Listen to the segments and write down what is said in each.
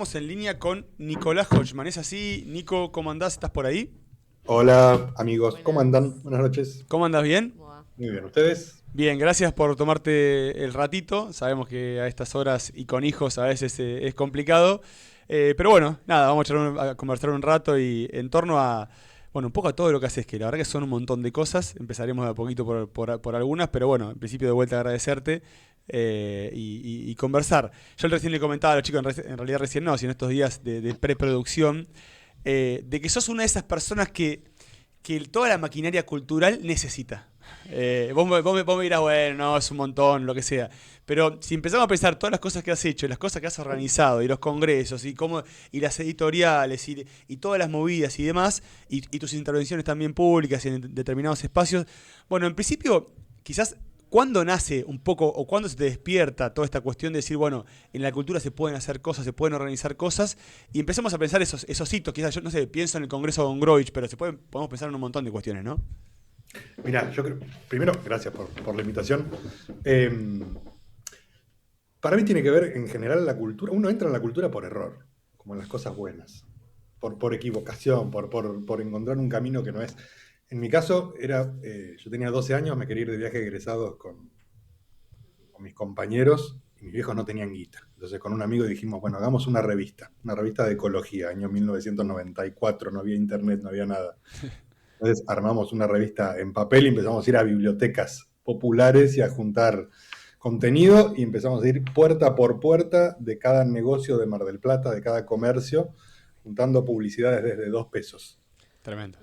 Estamos en línea con Nicolás Hodgman. ¿Es así? Nico, ¿cómo andás? ¿Estás por ahí? Hola amigos, ¿cómo andan? Buenas. Buenas noches. ¿Cómo andás? ¿Bien? ¿Cómo va? Muy bien, ¿ustedes? Bien, gracias por tomarte el ratito. Sabemos que a estas horas y con hijos a veces es complicado. Pero bueno, nada, vamos a conversar un rato y en torno a, bueno, un poco a todo lo que haces, que la verdad que son un montón de cosas. Empezaremos de a poquito por algunas, pero bueno, en principio de vuelta agradecerte y conversar. Yo recién le comentaba a los chicos, en realidad recién no, sino estos días de preproducción, de que sos una de esas personas que toda la maquinaria cultural necesita. Vos me dirás, bueno, no, es un montón, lo que sea. Pero si empezamos a pensar todas las cosas que has hecho, y las cosas que has organizado, y los congresos, y las editoriales, y todas las movidas y demás, y tus intervenciones también públicas en determinados espacios, bueno, en principio, quizás, ¿cuándo nace un poco, o cuándo se te despierta toda esta cuestión de decir, bueno, en la cultura se pueden hacer cosas, se pueden organizar cosas, y empezamos a pensar esos hitos? Quizás, yo no sé, pienso en el Congreso de Gongrovich, pero podemos pensar en un montón de cuestiones, ¿no? Mirá, yo creo, primero, gracias por la invitación. Eh, para mí tiene que ver en general la cultura, uno entra en la cultura por error, como en las cosas buenas, por equivocación, por encontrar un camino que no es. En mi caso, yo tenía 12 años, me quería ir de viaje de egresados con mis compañeros y mis viejos no tenían guita. Entonces con un amigo dijimos, bueno, hagamos una revista de ecología, año 1994, no había internet, no había nada. Entonces armamos una revista en papel y empezamos a ir a bibliotecas populares y a juntar contenido y empezamos a ir puerta por puerta de cada negocio de Mar del Plata, de cada comercio, juntando publicidades desde 2 pesos. Tremendo.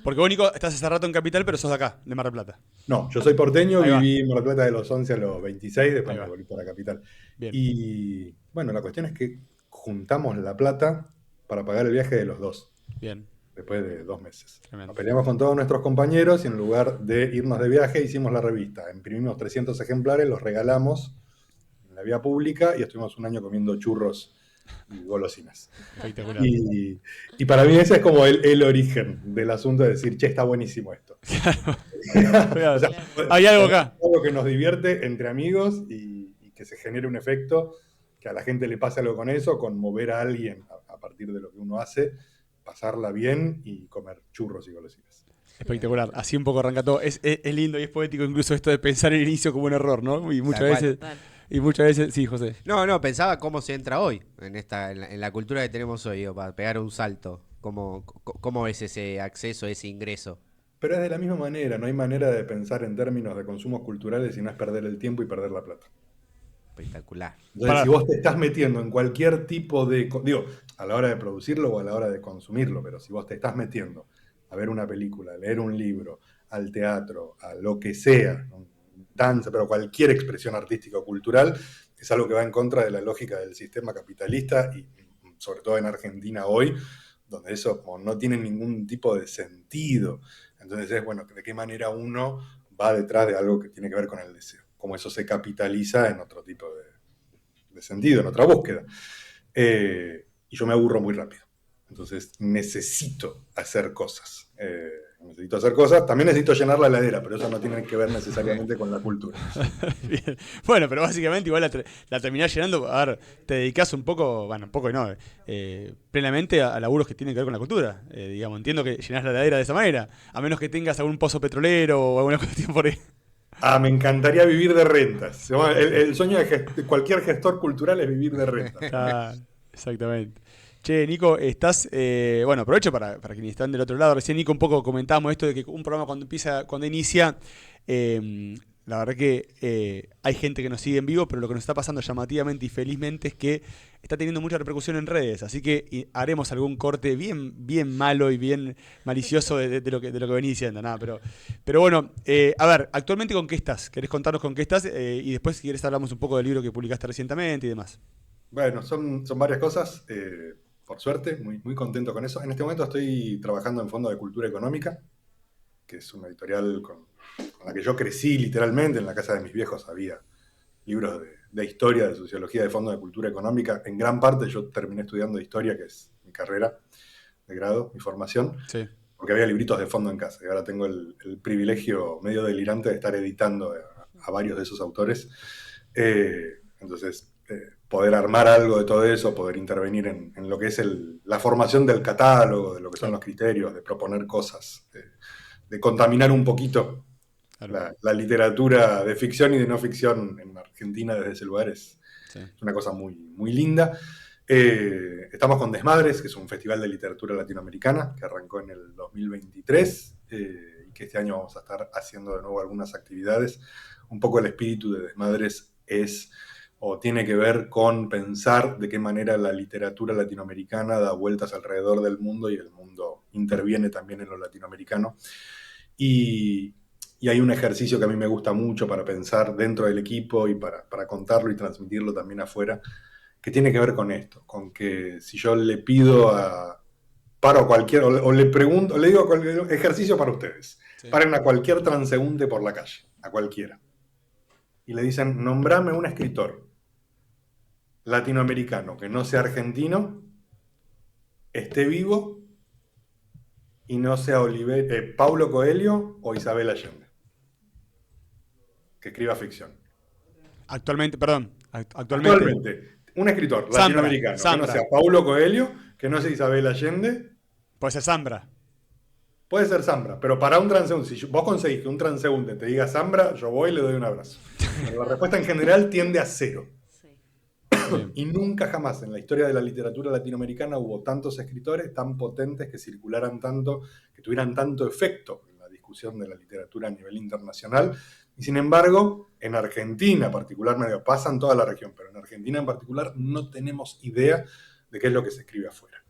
Porque vos, Nico, estás hace rato en Capital, pero sos de acá, de Mar del Plata. No, yo soy porteño, Ahí va, viví en Mar del Plata de los 11 a los 26, ahí después me va. volví para Capital. Bien, Y bueno, la cuestión es que juntamos la plata para pagar el viaje de los dos, bien, después de 2 meses. Nos tremendo. peleamos con todos nuestros compañeros y en lugar de irnos de viaje hicimos la revista. Imprimimos 300 ejemplares, los regalamos en la vía pública y estuvimos un año comiendo churros y golosinas. Espectacular. Y para mí ese es como el origen del asunto de decir, che, está buenísimo esto. O sea, Claro. Hay algo poner acá. algo que nos divierte entre amigos y que se genere un efecto, que a la gente le pase algo con eso, conmover a alguien a partir de lo que uno hace, pasarla bien y comer churros y golosinas. Espectacular. Así un poco arranca todo. Es lindo y es poético incluso esto de pensar el inicio como un error, ¿no? Tal cual. Total. Sí, José. No, pensaba cómo se entra hoy en la cultura que tenemos hoy, digo, para pegar un salto. ¿Cómo ves ese acceso, ese ingreso? Pero es de la misma manera, no hay manera de pensar en términos de consumos culturales si no es perder el tiempo y perder la plata. Espectacular. Entonces, si Para, vos te estás metiendo en cualquier tipo de, digo, a la hora de producirlo o a la hora de consumirlo, pero si vos te estás metiendo a ver una película, a leer un libro, al teatro, a lo que sea, ¿no? Danza, pero cualquier expresión artística o cultural, es algo que va en contra de la lógica del sistema capitalista y sobre todo en Argentina hoy, donde eso como no tiene ningún tipo de sentido. Entonces es, bueno, de qué manera uno va detrás de algo que tiene que ver con el deseo, cómo eso se capitaliza en otro tipo de sentido, en otra búsqueda. Y yo me aburro muy rápido. Entonces necesito hacer cosas. Necesito hacer cosas. También necesito llenar la heladera, pero eso no tiene que ver necesariamente con la cultura. bien. Bueno, pero básicamente igual la terminás llenando. A ver, te dedicás un poco, bueno, un poco y no, plenamente a laburos que tienen que ver con la cultura. Digamos, entiendo que llenás la heladera de esa manera. A menos que tengas algún pozo petrolero o alguna cuestión por ahí. Ah, me encantaría vivir de rentas. El sueño de cualquier gestor cultural es vivir de rentas. Claro, exactamente. Che, Nico, bueno, aprovecho para quienes están del otro lado. Recién, Nico, un poco comentábamos esto de que un programa cuando inicia, la verdad que hay gente que nos sigue en vivo, pero lo que nos está pasando llamativamente y felizmente es que está teniendo mucha repercusión en redes. Así que haremos algún corte bien, bien malo y bien malicioso de lo que venís diciendo. Nada, pero bueno, a ver, actualmente ¿con qué estás? ¿Querés contarnos con qué estás? Y después, si querés, hablamos un poco del libro que publicaste recientemente y demás. Bueno, son varias cosas. Por suerte, muy, muy contento con eso. En este momento estoy trabajando en Fondo de Cultura Económica, que es una editorial con la que yo crecí literalmente. En la casa de mis viejos había libros de historia, de sociología, de Fondo de Cultura Económica. En gran parte yo terminé estudiando historia, que es mi carrera de grado, mi formación, Sí. porque había libritos de fondo en casa. Y ahora tengo el privilegio medio delirante de estar editando a varios de esos autores. Entonces, poder armar algo de todo eso, poder intervenir en lo que es la formación del catálogo, de lo que son los criterios, de proponer cosas, de contaminar un poquito la literatura de ficción y de no ficción en Argentina desde ese lugar es una cosa muy, muy linda. Estamos con Desmadres, que es un festival de literatura latinoamericana que arrancó en el 2023 y que este año vamos a estar haciendo de nuevo algunas actividades. Un poco el espíritu de Desmadres es o tiene que ver con pensar de qué manera la literatura latinoamericana da vueltas alrededor del mundo y el mundo interviene también en lo latinoamericano. Y hay un ejercicio que a mí me gusta mucho para pensar dentro del equipo y para contarlo y transmitirlo también afuera, que tiene que ver con esto, con que si yo le pido paro a cualquier, o le pregunto, le digo ejercicio para ustedes, paren a cualquier transeúnte por la calle, a cualquiera, y le dicen, nombrame un escritor latinoamericano que no sea argentino, esté vivo y no sea Paulo Coelho o Isabel Allende, que escriba ficción. Actualmente, un escritor latinoamericano que no sea Paulo Coelho, que no sea Isabel Allende. Puede ser Zambra. Puede ser Zambra, pero para un transeúnte, si vos conseguís que un transeúnte te diga Zambra, yo voy y le doy un abrazo. Pero la respuesta en general tiende a 0. Y nunca jamás en la historia de la literatura latinoamericana hubo tantos escritores tan potentes que circularan tanto, que tuvieran tanto efecto en la discusión de la literatura a nivel internacional. Y sin embargo, en Argentina particularmente, pasa en toda la región, pero en Argentina en particular no tenemos idea de qué es lo que se escribe afuera.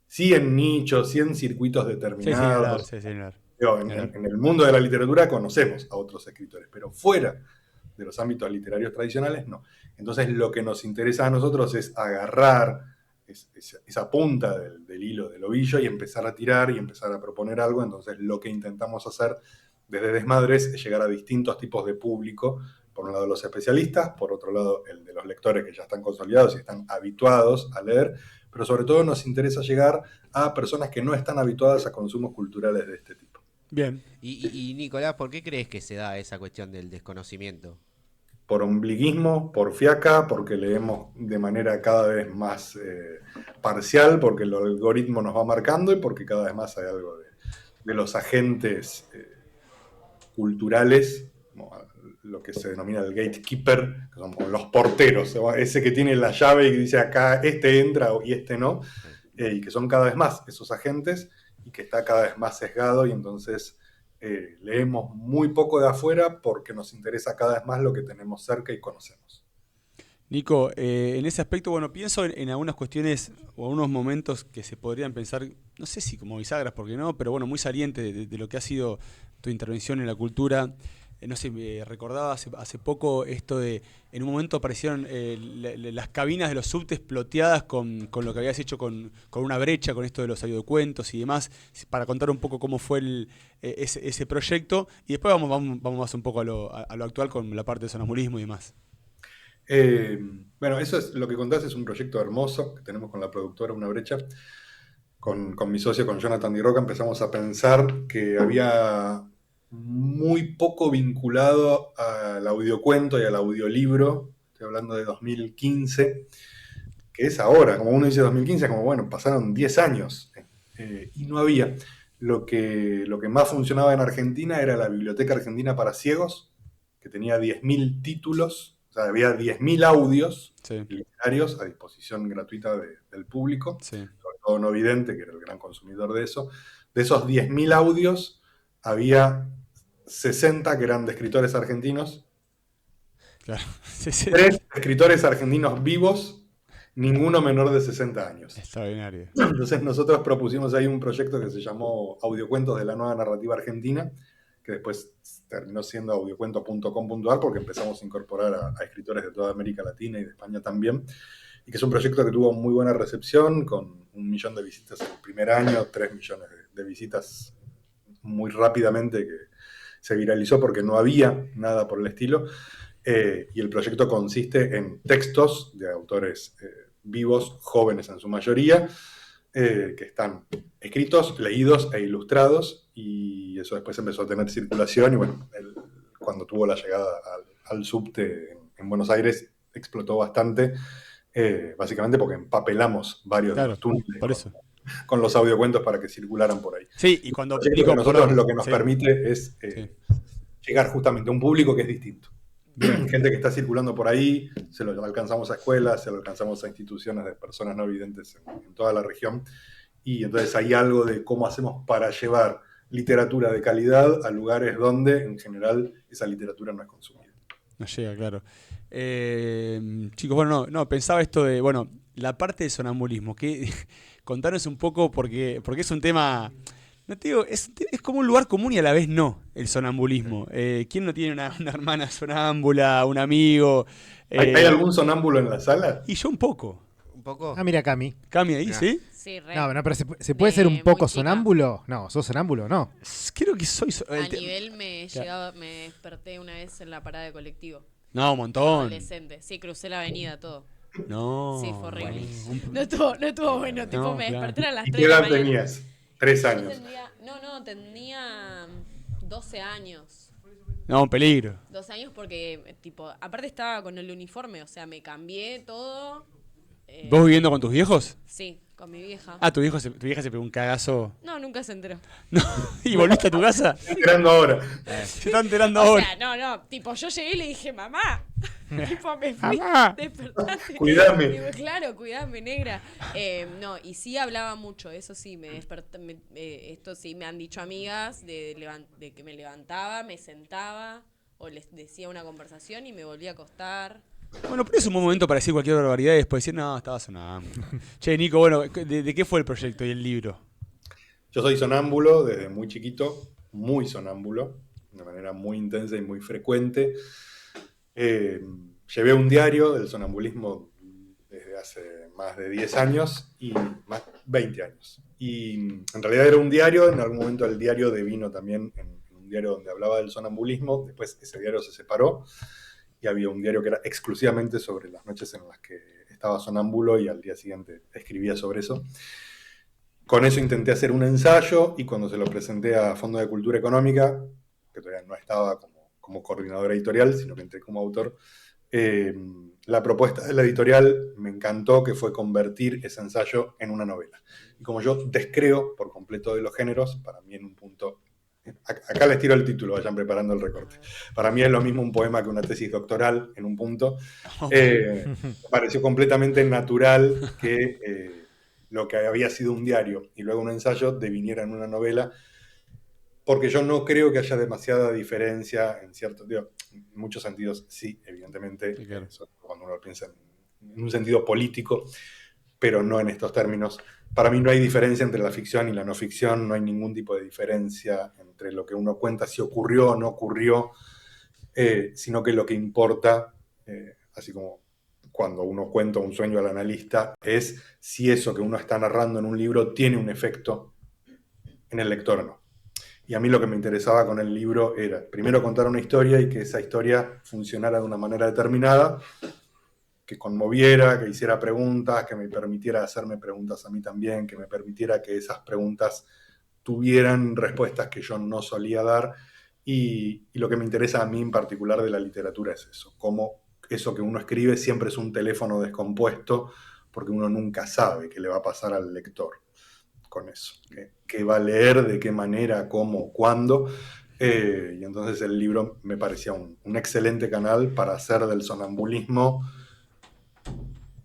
Sí en nichos, sí en circuitos determinados. En el mundo de la literatura conocemos a otros escritores, pero fuera de los ámbitos literarios tradicionales, no. Entonces lo que nos interesa a nosotros es agarrar esa punta del hilo del ovillo y empezar a tirar y empezar a proponer algo. Entonces lo que intentamos hacer desde Desmadres es llegar a distintos tipos de público. Por un lado los especialistas, por otro lado el de los lectores que ya están consolidados y están habituados a leer, pero sobre todo nos interesa llegar a personas que no están habituadas a consumos culturales de este tipo. Bien. Y Nicolás, ¿por qué crees que se da esa cuestión del desconocimiento? Por ombliguismo, por fiaca, porque leemos de manera cada vez más parcial, porque el algoritmo nos va marcando y porque cada vez más hay algo de los agentes culturales, como lo que se denomina el gatekeeper, que son como los porteros, ese que tiene la llave y que dice acá este entra y este no, y que son cada vez más esos agentes y que está cada vez más sesgado y entonces leemos muy poco de afuera porque nos interesa cada vez más lo que tenemos cerca y conocemos. Nico, en ese aspecto, bueno, pienso en algunas cuestiones o algunos momentos que se podrían pensar, no sé si como bisagras, porque no, pero bueno, muy saliente de lo que ha sido tu intervención en la cultura. No sé, recordaba hace poco esto de, en un momento aparecieron las cabinas de los subtes ploteadas con lo que habías hecho con una brecha, con esto de los audiocuentos y demás, para contar un poco cómo fue ese proyecto, y después vamos más un poco a lo actual con la parte de sonambulismo y demás. Bueno, eso es lo que contás, es un proyecto hermoso que tenemos con la productora Una Brecha. Con mi socio, con Jonathan Di Roca, empezamos a pensar que había muy poco vinculado al audiocuento y al audiolibro. Estoy hablando de 2015, que es ahora, como uno dice 2015, como bueno, pasaron 10 años y no había. Lo que más funcionaba en Argentina era la Biblioteca Argentina para Ciegos, que tenía 10.000 títulos, o sea, había 10.000 audios literarios a disposición gratuita del público, sobre todo no vidente, que era el gran consumidor de eso. De esos 10.000 audios, había 60 que eran de escritores argentinos, claro. 3 escritores argentinos vivos, ninguno menor de 60 años. Extraordinario. Entonces nosotros propusimos ahí un proyecto que se llamó Audiocuentos de la Nueva Narrativa Argentina, que después terminó siendo audiocuento.com.ar porque empezamos a incorporar a escritores de toda América Latina y de España también, y que es un proyecto que tuvo muy buena recepción, con 1 millón de visitas el primer año, 3 millones de visitas muy rápidamente, que se viralizó porque no había nada por el estilo, y el proyecto consiste en textos de autores vivos, jóvenes en su mayoría, que están escritos, leídos e ilustrados, y eso después empezó a tener circulación, y bueno, cuando tuvo la llegada al subte en Buenos Aires, explotó bastante, básicamente porque empapelamos varios de los túneles por eso. con los audiocuentos para que circularan por ahí. Sí, y cuando... Así que Nico, nosotros perdón, lo que nos permite es llegar justamente a un público que es distinto. Bien. Gente que está circulando por ahí, se lo alcanzamos a escuelas, se lo alcanzamos a instituciones de personas no videntes en toda la región. Y entonces hay algo de cómo hacemos para llevar literatura de calidad a lugares donde en general esa literatura no es consumida. No llega, claro. Chicos, bueno, no, pensaba esto de, bueno, la parte del sonambulismo, que contanos un poco porque es un tema, no te digo, es como un lugar común y a la vez no, el sonambulismo. ¿Quién no tiene una hermana sonámbula, un amigo? ¿Hay algún sonámbulo en la sala? Y yo un poco. ¿Un poco? Ah, mira, Cami. Cami ahí, Mirá. ¿sí? Sí, re. No, pero ¿se puede ser un Muy poco chica. sonámbulo? No, ¿sos sonámbulo? No. Creo que soy... A nivel me desperté una vez en la parada de colectivo. No, un montón. Adolescente. Sí, crucé la avenida, todo. No. Sí, fue horrible. Bueno, No estuvo bueno, tipo, No, me claro. desperté a las ¿Y 3 qué de la edad mañana. tenías? 3 Yo años. tenía 12 años. No, un peligro. 12 años porque, tipo, aparte estaba con el uniforme, o sea, me cambié todo. ¿Vos viviendo con tus viejos? Sí, con mi vieja. Ah, tu vieja se pegó un cagazo. No, nunca se enteró. No, ¿y volviste a tu casa? Estoy esperando ahora. Se está enterando O ahora. sea, no, tipo, yo llegué y le dije, mamá. Tipo, me fui, Mamá. despertate. Cuidame. Digo, claro, cuidame, negra. No, y sí hablaba mucho, eso sí, me desperté, esto sí me han dicho amigas de que me levantaba, me sentaba, o les decía una conversación y me volvía a acostar. Bueno, pero es un buen momento para decir cualquier barbaridad y después decir, no, estaba sonando. Che, Nico, bueno, ¿de qué fue el proyecto y el libro? Yo soy sonámbulo desde muy chiquito, muy sonámbulo, de manera muy intensa y muy frecuente. Llevé un diario del sonambulismo desde hace más de 10 años y más 20 años. Y en realidad era un diario, en algún momento el diario devino también en un diario donde hablaba del sonambulismo, después ese diario se separó y había un diario que era exclusivamente sobre las noches en las que estaba sonámbulo y al día siguiente escribía sobre eso. Con eso intenté hacer un ensayo y cuando se lo presenté a Fondo de Cultura Económica, que todavía no estaba como coordinador editorial, sino que entré como autor, la propuesta de la editorial me encantó, que fue convertir ese ensayo en una novela. Y como yo descreo por completo de los géneros, para mí en un punto... Acá les tiro el título, vayan preparando el recorte. Para mí es lo mismo un poema que una tesis doctoral en un punto. Me pareció completamente natural que lo que había sido un diario y luego un ensayo deviniera en una novela, porque yo no creo que haya demasiada diferencia en muchos sentidos, sí, evidentemente, Sí, claro. cuando uno piensa en un sentido político, pero no en estos términos. Para mí no hay diferencia entre la ficción y la no ficción, no hay ningún tipo de diferencia entre lo que uno cuenta, si ocurrió o no ocurrió, sino que lo que importa, así como cuando uno cuenta un sueño al analista, es si eso que uno está narrando en un libro tiene un efecto en el lector o no. Y a mí lo que me interesaba con el libro era, primero, contar una historia y que esa historia funcionara de una manera determinada, que conmoviera, que hiciera preguntas, que me permitiera hacerme preguntas a mí también, que me permitiera que esas preguntas tuvieran respuestas que yo no solía dar. Y lo que me interesa a mí en particular de la literatura es eso, cómo eso que uno escribe siempre es un teléfono descompuesto, porque uno nunca sabe qué le va a pasar al lector con eso, qué va a leer, de qué manera, cómo, cuándo. Y entonces el libro me parecía un excelente canal para hacer del sonambulismo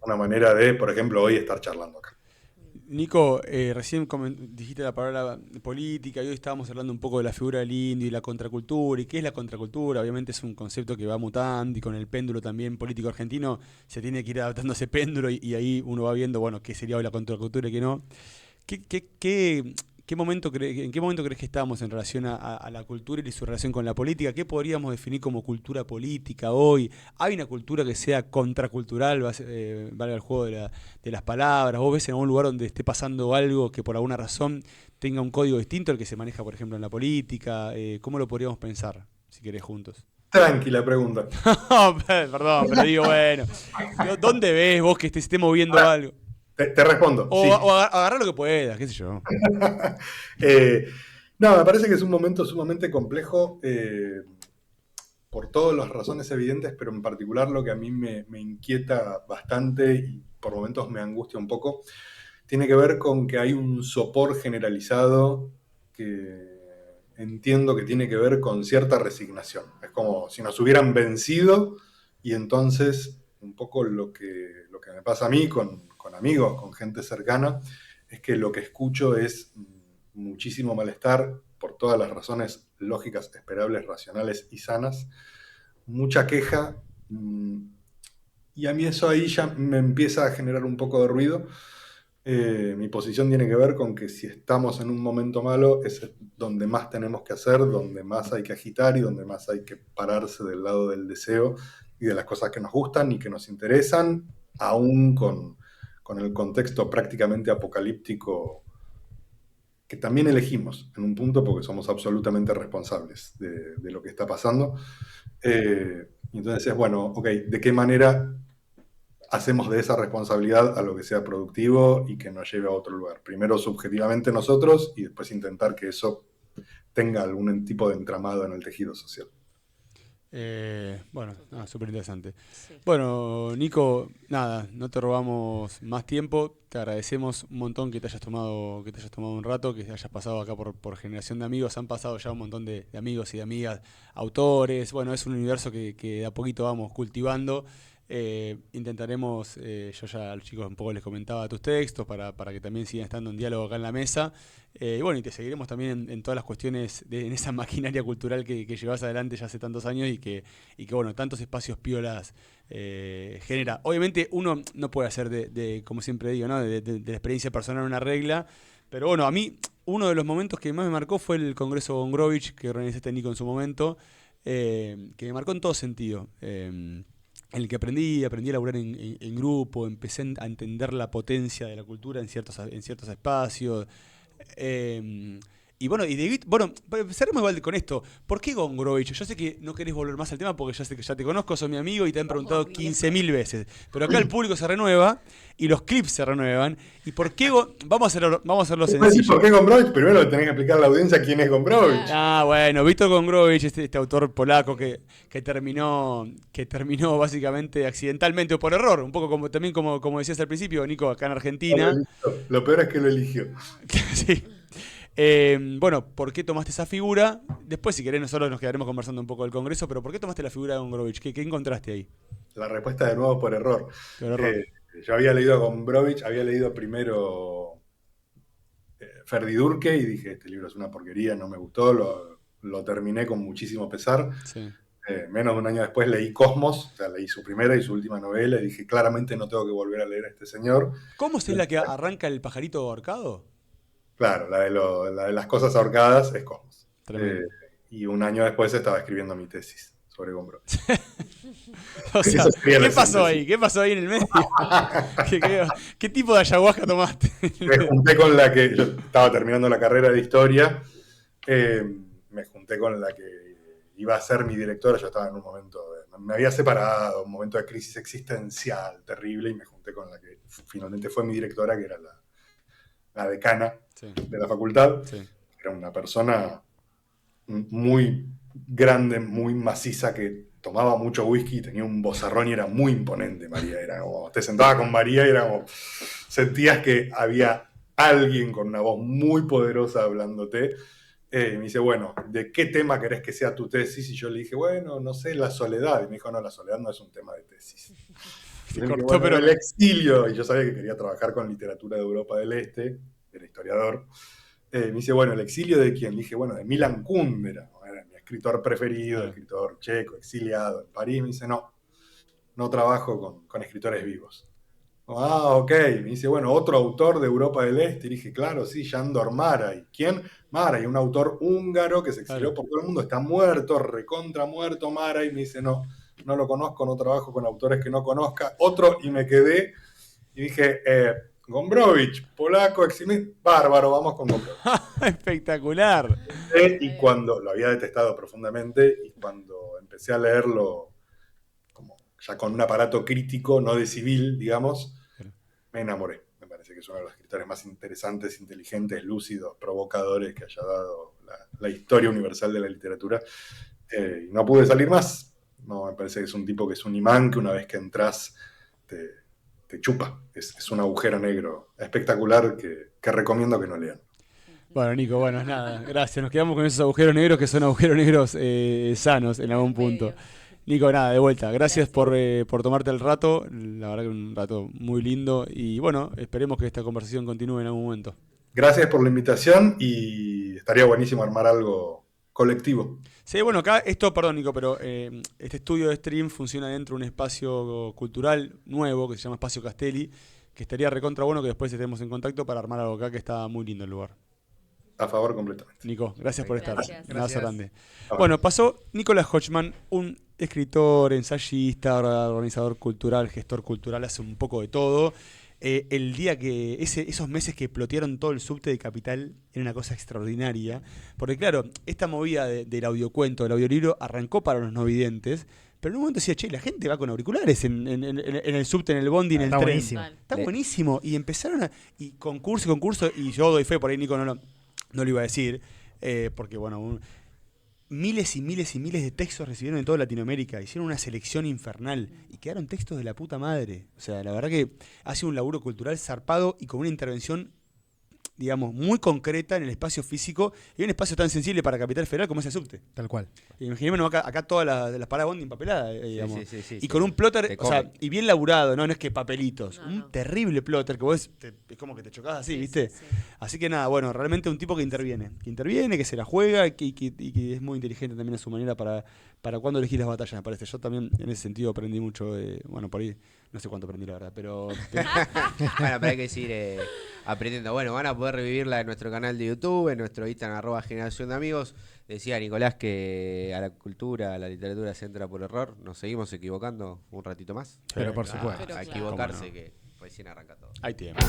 una manera de, por ejemplo, hoy estar charlando acá. Nico, recién dijiste la palabra política y hoy estábamos hablando un poco de la figura del indio y la contracultura. ¿Y qué es la contracultura? Obviamente es un concepto que va mutando y con el péndulo también político argentino se tiene que ir adaptando ese péndulo y ahí uno va viendo, bueno, qué sería hoy la contracultura y qué no. ¿En qué momento crees que estamos en relación a la cultura y su relación con la política? ¿Qué podríamos definir como cultura política hoy? ¿Hay una cultura que sea contracultural, valga el juego de las palabras? ¿Vos ves en algún lugar donde esté pasando algo que por alguna razón tenga un código distinto al que se maneja, por ejemplo, en la política? ¿Cómo lo podríamos pensar, si querés, juntos? Tranquila pregunta. Perdón, pero digo, bueno, ¿dónde ves vos que se esté moviendo algo? Te respondo. O, sí. o agarrar lo que puedas, qué sé yo. No, me parece que es un momento sumamente complejo. por todas las razones evidentes, pero en particular lo que a mí me inquieta bastante y por momentos me angustia un poco, tiene que ver con que hay un sopor generalizado que entiendo que tiene que ver con cierta resignación. Es como si nos hubieran vencido y entonces un poco lo que me pasa a mí con amigos, con gente cercana, es que lo que escucho es muchísimo malestar por todas las razones lógicas, esperables, racionales y sanas, mucha queja, y a mí eso ahí ya me empieza a generar un poco de ruido. Mi posición tiene que ver con que si estamos en un momento malo es donde más tenemos que hacer, donde más hay que agitar y donde más hay que pararse del lado del deseo y de las cosas que nos gustan y que nos interesan, aún con el contexto prácticamente apocalíptico que también elegimos en un punto porque somos absolutamente responsables de lo que está pasando. Y entonces es, bueno, ok, ¿de qué manera hacemos de esa responsabilidad a lo que sea productivo y que nos lleve a otro lugar? Primero subjetivamente nosotros y después intentar que eso tenga algún tipo de entramado en el tejido social. Bueno, súper interesante. Sí. Bueno, Nico, nada, no te robamos más tiempo. Te agradecemos un montón que te hayas tomado un rato, que hayas pasado acá por Generación de Amigos. Han pasado ya un montón de amigos y de amigas, autores. Bueno, es un universo que de a poquito vamos cultivando. Intentaremos, yo ya a los chicos un poco les comentaba tus textos para que también sigan estando en diálogo acá en la mesa. Y bueno, y te seguiremos también en todas las cuestiones, en esa maquinaria cultural que llevas adelante ya hace tantos años y que bueno, tantos espacios piolas genera. Obviamente uno no puede hacer como siempre digo, ¿no? de la experiencia personal una regla, pero bueno, a mí uno de los momentos que más me marcó fue el Congreso Gongrovich que organizaste, Nico, en su momento, que me marcó en todo sentido. En el que aprendí a laburar en grupo, empecé a entender la potencia de la cultura en ciertos espacios. Y bueno, cerremos igual con esto. ¿Por qué Gongrovich? Yo sé que no querés volver más al tema porque ya sé que ya te conozco, sos mi amigo y te han preguntado Obvio. 15.000 veces. Pero acá el público se renueva y los clips se renuevan. ¿Y por qué vamos a hacerlo sencillo? ¿Por qué Gombrowicz? Primero le tenés que explicar a la audiencia quién es Gombrowicz. Bueno, Víctor Gongrovich, este autor polaco que terminó básicamente accidentalmente o por error, un poco también como decías al principio, Nico, acá en Argentina. Lo peor es que lo eligió. Sí. Bueno, ¿por qué tomaste esa figura? Después, si querés, nosotros nos quedaremos conversando un poco del Congreso, pero ¿por qué tomaste la figura de Gongrovich? ¿Qué encontraste ahí? La respuesta de nuevo por error. Por error. Yo había leído a Gombrowicz, había leído primero Ferdi Durke y dije, este libro es una porquería, no me gustó, lo terminé con muchísimo pesar. Sí. Menos de un año después leí Cosmos, o sea, leí su primera y su última novela y dije, claramente no tengo que volver a leer a este señor. ¿Cómo es la que arranca el pajarito ahorcado? Claro, la de las cosas ahorcadas es Cosmos. Tremendo. Y un año después estaba escribiendo mi tesis sobre Gombrowicz. O sea, Esa sería la ¿qué pasó síntesis. ahí? ¿Qué pasó ahí en el medio? ¿Qué tipo de ayahuasca tomaste? Me junté con la que, yo estaba terminando la carrera de historia, me junté con la que iba a ser mi directora, yo estaba en un momento, me había separado, un momento de crisis existencial terrible, y me junté con la que finalmente fue mi directora, que era la decana de la facultad. Sí. Era una persona muy grande, muy maciza, que tomaba mucho whisky, tenía un vozarrón y era muy imponente. María, era como, te sentabas con María y era como, sentías que había alguien con una voz muy poderosa hablándote. Me dice, bueno, ¿de qué tema querés que sea tu tesis? Y yo le dije, bueno, no sé, la soledad. Y me dijo, no, la soledad no es un tema de tesis. Se Y cortó, dije, bueno, pero el exilio. Y yo sabía que quería trabajar con literatura de Europa del Este, era historiador. Me dice, bueno, ¿el exilio de quién? Le dije, bueno, de Milan Kundera, ¿no? Era mi escritor preferido, escritor checo, exiliado en París. Me dice, no trabajo con escritores vivos. Ok. Me dice, bueno, otro autor de Europa del Este. Y dije, claro, sí, Sándor Márai. ¿Quién? Márai, un autor húngaro que se exilió por todo el mundo, está muerto, recontra muerto Márai. Me dice, no lo conozco, no trabajo con autores que no conozca. Otro, y me quedé, y dije, Gombrowicz, polaco, eximista, bárbaro, vamos con Gombrowicz. espectacular. Y cuando lo había detestado profundamente, y cuando empecé a leerlo como ya con un aparato crítico, no de civil, digamos, me enamoré. Me parece que es uno de los escritores más interesantes, inteligentes, lúcidos, provocadores que haya dado la historia universal de la literatura. Y no pude salir más. No, me parece que es un tipo que es un imán, que una vez que entras te chupa. Es un agujero negro espectacular que recomiendo que no lean. Bueno, Nico, bueno, nada, gracias. Nos quedamos con esos agujeros negros que son agujeros negros sanos en algún punto. Medio. Nico, nada, de vuelta. Gracias Gracias. por tomarte el rato. La verdad que un rato muy lindo. Y bueno, esperemos que esta conversación continúe en algún momento. Gracias por la invitación y estaría buenísimo armar algo colectivo. Sí, bueno, acá esto, perdón Nico, pero este estudio de stream funciona dentro de un espacio cultural nuevo que se llama Espacio Castelli, que estaría recontra bueno que después estemos en contacto para armar algo acá que está muy lindo el lugar. A favor completamente. Nico, gracias por estar. Gracias. Un abrazo grande. Ahora, Bueno, pasó Nicolás Hochman, un escritor, ensayista, organizador cultural, gestor cultural, hace un poco de todo. El día que, esos meses que plotearon todo el subte de Capital era una cosa extraordinaria. Porque claro, esta movida del audiocuento, del audiolibro, arrancó para los no videntes. Pero en un momento decía, che, la gente va con auriculares en el subte, en el bondi, en el Está tren. buenísimo. Total. Está buenísimo. Y empezaron y concurso, y yo doy fe, por ahí Nico no lo iba a decir, porque bueno, miles y miles y miles de textos recibieron en toda Latinoamérica, hicieron una selección infernal y quedaron textos de la puta madre. O sea, la verdad que ha sido un laburo cultural zarpado y con una intervención, digamos, muy concreta en el espacio físico y un espacio tan sensible para Capital Federal como es el subte. Tal cual. Imaginémonos acá todas las paradas bondi empapeladas, digamos. sí, Y con un plotter, Te o sea, come. y bien laburado, no es que papelitos. No, un no. terrible plotter que vos es como que te chocás así, ¿viste? Sí. Así que nada, bueno, realmente un tipo que interviene, que se la juega y que es muy inteligente también a su manera para cuando elegís las batallas, me parece. Yo también en ese sentido aprendí mucho, bueno, por ahí no sé cuánto aprendí la verdad, pero Bueno, pero hay que seguir aprendiendo. Bueno, van a poder revivirla en nuestro canal de YouTube, en nuestro Instagram, @generación de amigos. Decía Nicolás que a la cultura, a la literatura se entra por error. Nos seguimos equivocando un ratito más. Pero por claro. supuesto. Pero A claro. equivocarse, ¿Cómo no? que recién arranca todo. hay tiempo.